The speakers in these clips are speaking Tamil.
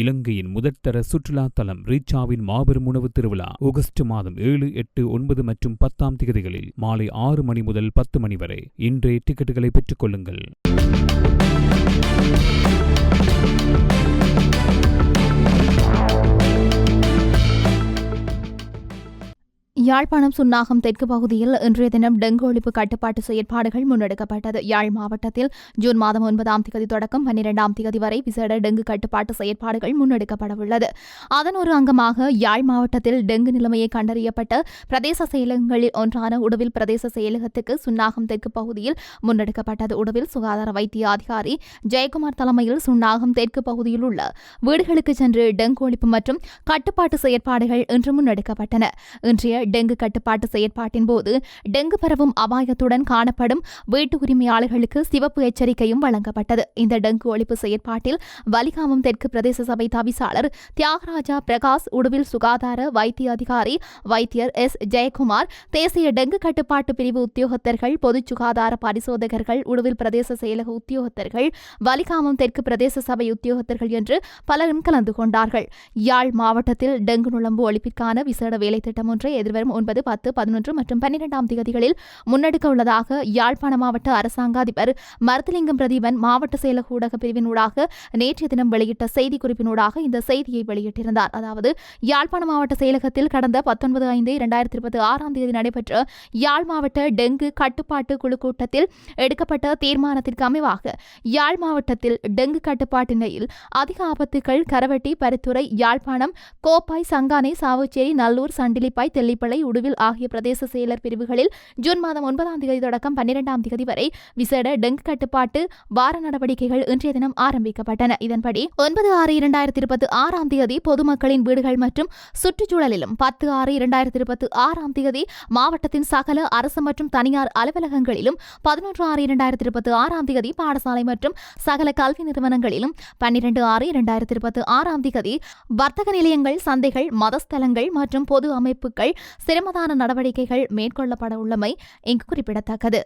இலங்கையின் முதற்தர சுற்றுலா தலம் ரீச்சாவின் மாபெரும் உணவு திருவிழா ஆகஸ்ட் மாதம் 7, 8, 9 மற்றும் 10 தேதிகளில் மாலை 6 மணி முதல் 10 மணி வரை. இன்றே டிக்கெட்டுகளை பெற்றுக் கொள்ளுங்கள். யாழ்ப்பாணம் சுன்னாகம் தெற்கு பகுதியில் இன்றைய தினம் டெங்கு ஒழிப்பு கட்டுப்பாட்டு செயற்பாடுகள் முன்னெடுக்கப்பட்டது. யாழ் மாவட்டத்தில் ஜூன் மாதம் 9 தேதி தொடக்கம் 12 தேதி வரை விசேட டெங்கு கட்டுப்பாட்டு செயற்பாடுகள் முன்னெடுக்கப்படவுள்ளது. அதன் ஒரு அங்கமாக யாழ் மாவட்டத்தில் டெங்கு நிலைமையை கண்டறியப்பட்ட பிரதேச செயலகங்களில் ஒன்றான உடுவில் பிரதேச செயலகத்துக்கு சுன்னாகம் தெற்கு பகுதியில் முன்னெடுக்கப்பட்டது. உடுவில் சுகாதார வைத்திய அதிகாரி ஜெயக்குமார் தலைமையில் சுன்னாகம் தெற்கு பகுதியில் உள்ள வீடுகளுக்கு சென்று டெங்கு ஒழிப்பு மற்றும் கட்டுப்பாட்டு செயற்பாடுகள் இன்று முன்னெடுக்கப்பட்டன. இன்றைய டெங்கு கட்டுப்பாட்டு செயற்பாட்டின் போது டெங்கு பரவும் அபாயத்துடன் காணப்படும் வீட்டு உரிமையாளர்களுக்கு சிவப்பு எச்சரிக்கையும் வழங்கப்பட்டது. இந்த டெங்கு ஒழிப்பு செயற்பாட்டில் வலிகாமம் தெற்கு பிரதேச சபை தவிசாளர் தியாகராஜா பிரகாஷ், உடுவில் சுகாதார வைத்திய அதிகாரி வைத்தியர் எஸ். ஜெயக்குமார், தேசிய டெங்கு கட்டுப்பாட்டு பிரிவு உத்தியோகத்தர்கள், பொது சுகாதார பரிசோதகர்கள், உடுவில் பிரதேச செயலக உத்தியோகத்தர்கள், வலிகாமம் தெற்கு பிரதேச சபை உத்தியோகத்தர்கள் என்று பலரும் கலந்து கொண்டார்கள். யாழ் மாவட்டத்தில் டெங்கு நுளம்பு ஒழிப்பிற்கான விசேட வேலை திட்டம் ஒன்றை எதிர்வரும் 9, 10, 11 மற்றும் 12 தேதிகளில் முன்னெடுக்க உள்ளதாக யாழ்ப்பாண மாவட்ட அரசாங்க அதிபர் மருதலிங்கம் பிரதீபன் மாவட்ட செயலக ஊடக பிரிவினூடாக நேற்றைய தினம் வெளியிட்ட செய்திக்குறிப்பினூடாக இந்த செய்தியை வெளியிட்டிருந்தார். அதாவது, யாழ்ப்பாண மாவட்ட செயலகத்தில் கடந்த 19/5/2026 நடைபெற்ற யாழ் மாவட்ட டெங்கு கட்டுப்பாட்டு குழு கூட்டத்தில் எடுக்கப்பட்ட தீர்மானத்திற்கு அமைவாக யாழ் மாவட்டத்தில் டெங்கு கட்டுப்பாட்டு நிலையில் அதிக ஆபத்துக்கள் கரவட்டி, பருத்துறை, யாழ்ப்பாணம், கோப்பாய், சங்கானை, சாவுச்சேரி, நல்லூர், சண்டிலிப்பாய், தெல்லிப்பளை, உடுவில் ஆகிய பிரதேச செயலர் பிரிவுகளில் ஜூன் மாதம் 9 தேதி தொடக்கம் 12 தேதி வரை விசேட டெங்கு கட்டுப்பாட்டு வார நடவடிக்கைகள் இன்றைய தினம் ஆரம்பிக்கப்பட்டன. இதன்படி 9/6/2026 தேதி பொதுமக்களின் வீடுகள் மற்றும் சுற்றுச்சூழலிலும், 10/6/2026 தேதி மாவட்டத்தின் சகல அரசு மற்றும் தனியார் அலுவலகங்களிலும், 11/6/2026 தேதி பாடசாலை மற்றும் சகல கல்வி நிறுவனங்களிலும், 12/6/2026 தேதி வர்த்தக நிலையங்கள், சந்தைகள், மதஸ்தலங்கள் மற்றும் பொது அமைப்புகள் சிரமதான நடவடிக்கைகள் மேற்கொள்ளப்பட உள்ளமை இங்கு குறிப்பிடத்தக்கது.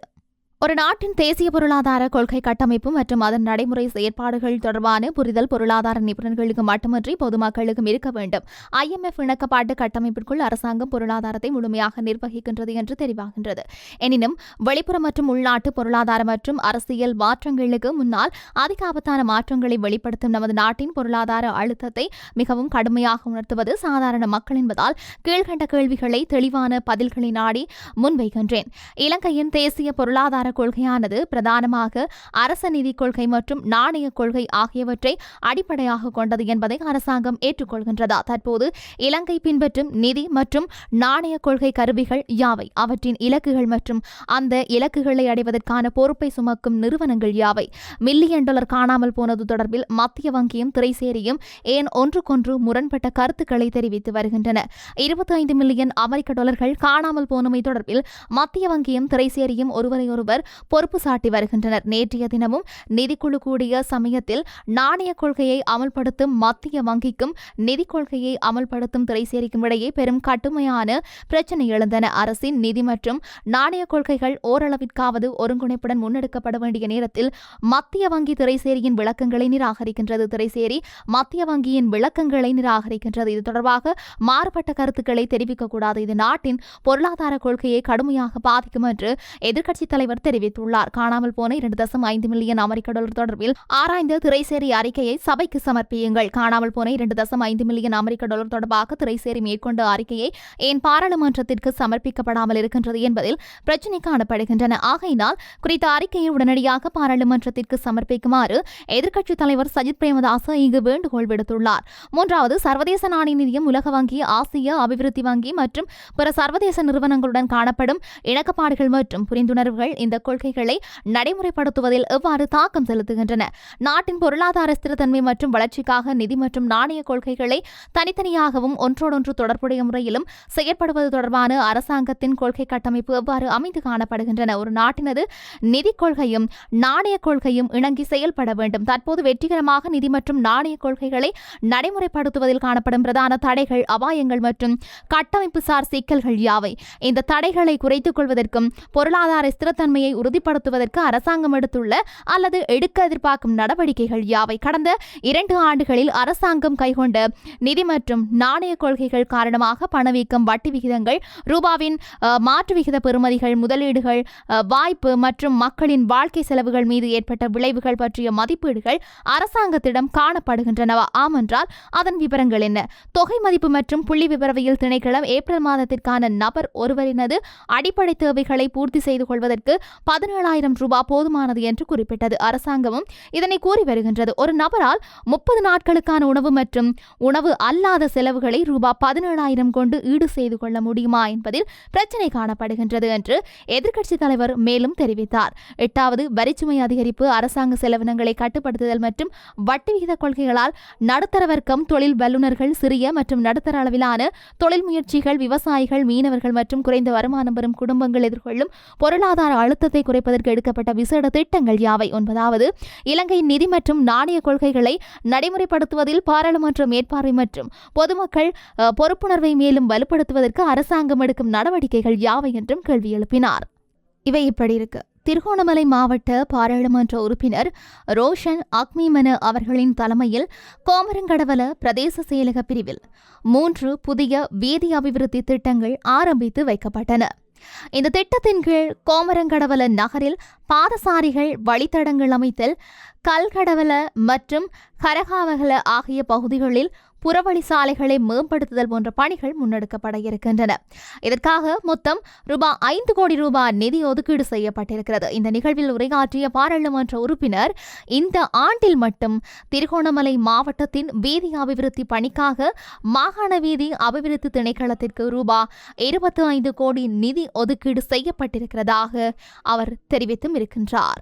ஒரு நாட்டின் தேசிய பொருளாதார கொள்கை கட்டமைப்பு மற்றும் அதன் நடைமுறை செயற்பாடுகள் தொடர்பான புரிதல் பொருளாதார நிபுணர்களுக்கு மட்டுமின்றி பொதுமக்களுக்கும் இருக்க வேண்டும். IMF இணக்கப்பாட்டு கட்டமைப்பிற்குள் அரசாங்கம் பொருளாதாரத்தை முழுமையாக நிர்வகிக்கின்றது என்று தெரிவாகின்றது. எனினும் வெளிப்புற மற்றும் உள்நாட்டு பொருளாதார மற்றும் அரசியல் மாற்றங்களுக்கு முன்னால் அதிக ஆபத்தான மாற்றங்களை வெளிப்படுத்தும் நமது நாட்டின் பொருளாதார அழுத்தத்தை மிகவும் கடுமையாக உணர்த்துவது சாதாரண மக்கள் என்பதால் கீழ்கண்ட கேள்விகளை தெளிவான பதில்களை நாடி முன்வைக்கின்றேன். இலங்கையின் தேசிய பொருளாதார கொள்கையானது பிரதானமாக அரச நிதி கொள்கை மற்றும் நாணய கொள்கை ஆகியவற்றை அடிப்படையாக கொண்டது என்பதை அரசாங்கம் ஏற்றுக்கொள்கின்றதா? தற்போது இலங்கை பின்பற்றும் நிதி மற்றும் நாணய கொள்கை கருவிகள் யாவை? அவற்றின் இலக்குகள் மற்றும் அந்த இலக்குகளை அடைவதற்கான பொறுப்பை சுமக்கும் நிறுவனங்கள் யாவை? $1 மில்லியன் காணாமல் போனது தொடர்பில் மத்திய வங்கியும் திரைசேரியும் ஏன் ஒன்றுக்கொன்று முரண்பட்ட கருத்துக்களை தெரிவித்து வருகின்றன? $25 மில்லியன் காணாமல் போனமை தொடர்பில் மத்திய வங்கியும் திரைசேரியும் ஒருவரையொருவர் பொறுப்பு சாட்டி வருகின்றனர். நேற்றைய தினமும் நிதிக்குழு கூடிய சமயத்தில் நாணய கொள்கையை அமல்படுத்தும் மத்திய வங்கிக்கும் நிதி கொள்கையை அமல்படுத்தும் திரைசேரிக்கும் இடையே பெரும் கடுமையான பிரச்சினை எழுந்தன. அரசின் நிதி மற்றும் நாணய கொள்கைகள் ஓரளவிற்காவது ஒருங்கிணைப்புடன் முன்னெடுக்கப்பட வேண்டிய நேரத்தில் மத்திய வங்கி திரைசேரியின் விளக்கங்களை நிராகரிக்கின்றது. திரைசேரி மத்திய வங்கியின் விளக்கங்களை நிராகரிக்கின்றது. இது தொடர்பாக மாறுபட்ட கருத்துக்களை தெரிவிக்கக்கூடாது. இது நாட்டின் பொருளாதார கொள்கையை கடுமையாக பாதிக்கும் என்று எதிர்க்கட்சித் தலைவர் தெரிவித்துள்ளார். காணாமல் போன $2.5 மில்லியன் தொடர்பில் ஆராய்ந்த திரைசேரி அறிக்கையை சபைக்கு சமர்ப்பியுங்கள். காணாமல் போன $2.5 மில்லியன் தொடர்பாக திரைசேரி மேற்கொண்ட அறிக்கையை ஏன் பாராளுமன்றத்திற்கு சமர்ப்பிக்கப்படாமல் இருக்கின்றது என்பதில் பிரச்சினை காணப்படுகின்றன. ஆகையினால் குறித்த அறிக்கையை உடனடியாக பாராளுமன்றத்திற்கு சமர்ப்பிக்குமாறு எதிர்க்கட்சித் தலைவர் சஜித் பிரேமதாச இங்கு வேண்டுகோள் விடுத்துள்ளார். 3வது, சர்வதேச நாணய நிதியம், உலக வங்கி, ஆசிய அபிவிருத்தி வங்கி மற்றும் பிற சர்வதேச நிறுவனங்களுடன் காணப்படும் இணக்கப்பாடுகள் மற்றும் புரிந்துணர்வுகள் இந்த கொள்கைகளை நடைமுறைப்படுத்துவதில் எவ்வாறு தாக்கம் செலுத்துகின்றன? நாட்டின் பொருளாதார ஸ்திரத்தன்மை மற்றும் வளர்ச்சிக்காக நிதி மற்றும் நாணய கொள்கைகளை தனித்தனியாகவும் ஒன்றோடொன்று தொடர்புடைய முறையிலும் செயற்படுவது தொடர்பான அரசாங்கத்தின் கொள்கை கட்டமைப்பு எவ்வாறு அமைந்து காணப்படுகின்றன? ஒரு நாட்டினது நிதி கொள்கையும் நாணய கொள்கையும் இணங்கி செயல்பட வேண்டும். தற்போது வெற்றிகரமாக நிதி மற்றும் நாணய கொள்கைகளை நடைமுறைப்படுத்துவதில் காணப்படும் பிரதான தடைகள், அபாயங்கள் மற்றும் கட்டமைப்பு சார் சிக்கல்கள் யாவை? இந்த தடைகளை குறைத்துக் கொள்வதற்கும் பொருளாதார ஸ்திரத்தன்மையை நிலையை உறுதிப்படுத்துவதற்கு அரசாங்கம் எடுத்துள்ள அல்லது எடுக்க எதிர்பார்க்கும் நடவடிக்கைகள் யாவை? கடந்த 2 ஆண்டுகளில் அரசாங்கம் கைகொண்ட நிதி மற்றும் நாணய கொள்கைகள் காரணமாக பணவீக்கம், வட்டி விகிதங்கள், ரூபாவின் மாற்று விகித பெறுமதிகள், முதலீடுகள், வாய்ப்பு மற்றும் மக்களின் வாழ்க்கை செலவுகள் மீது ஏற்பட்ட விளைவுகள் பற்றிய மதிப்பீடுகள் அரசாங்கத்திடம் காணப்படுகின்றனவா? ஆமென்றால் அதன் விவரங்கள் என்ன? தொகை மதிப்பு மற்றும் புள்ளி விவரவியல் திணைக்களம் ஏப்ரல் மாதத்திற்கான நபர் ஒருவரினது அடிப்படை தேவைகளை பூர்த்தி செய்து கொள்வதற்கு 17,000 ரூபாய் போதுமானது என்று குறிப்பிட்டது. அரசாங்கமும் இதனை கூறி வருகின்றது. ஒரு நபரால் 30 நாட்களுக்கான உணவு மற்றும் உணவு அல்லாத செலவுகளை ரூபாய் 17,000 கொண்டு ஈடு செய்து கொள்ள முடியுமா என்பதில் பிரச்சினை காணப்படுகின்றது என்று எதிர்க்கட்சித் தலைவர் மேலும் தெரிவித்தார். 8வது வரிச்சுமை அதிகரிப்பு, அரசாங்க செலவினங்களை கட்டுப்படுத்துதல் மற்றும் வட்டி விகித கொள்கைகளால் நடுத்தர வர்க்கம், தொழில் வல்லுநர்கள், சிறிய மற்றும் நடுத்தர அளவிலான தொழில் முயற்சிகள், விவசாயிகள், மீனவர்கள் மற்றும் குறைந்த வருமானம் பெறும் குடும்பங்கள் எதிர்கொள்ளும் பொருளாதார அழுத்தத்தை குறைப்பதற்கு எடுக்கப்பட்ட விசேட திட்டங்கள் யாவை? 9வது இலங்கையின் நிதி மற்றும் நாணய கொள்கைகளை நடைமுறைப்படுத்துவதில் பாராளுமன்ற மேற்பார்வை மற்றும் பொதுமக்கள் பொறுப்புணர்வை மேலும் வலுப்படுத்துவதற்கு அரசாங்கம் எடுக்கும் நடவடிக்கைகள் யாவை என்றும் கேள்வி எழுப்பினார். இவை இப்படி இருக்கு. திருகோணமலை மாவட்ட பாராளுமன்ற உறுப்பினர் ரோஷன் அக்மிமன அவர்களின் தலைமையில் கோமரங்கடவல பிரதேச செயலக பிரிவில் 3 புதிய வீதி அபிவிருத்தி திட்டங்கள் ஆரம்பித்து வைக்கப்பட்டன. இந்த திட்டத்தின் கீழ் கோமரங்கடவல நகரில் பாதசாரிகள் வழித்தடங்கள் அமைத்தல், கல்கடவல மற்றும் கரகாவகல ஆகிய பகுதிகளில் புறவழி சாலைகளை மேம்படுத்துதல் போன்ற பணிகள் முன்னெடுக்கப்பட இருக்கின்றன. இதற்காக மொத்தம் ரூபாய் 5 கோடி நிதி ஒதுக்கீடு செய்யப்பட்டிருக்கிறது. இந்த நிகழ்வில் உரையாற்றிய பாராளுமன்ற உறுப்பினர், இந்த ஆண்டில் மட்டும் திருகோணமலை மாவட்டத்தின் வீதி அபிவிருத்தி பணிக்காக மாகாண வீதி அபிவிருத்தி திணைக்களத்திற்கு ரூபாய் 25 கோடி நிதி ஒதுக்கீடு செய்யப்பட்டிருக்கிறதாக அவர் தெரிவித்தும் இருக்கின்றார்.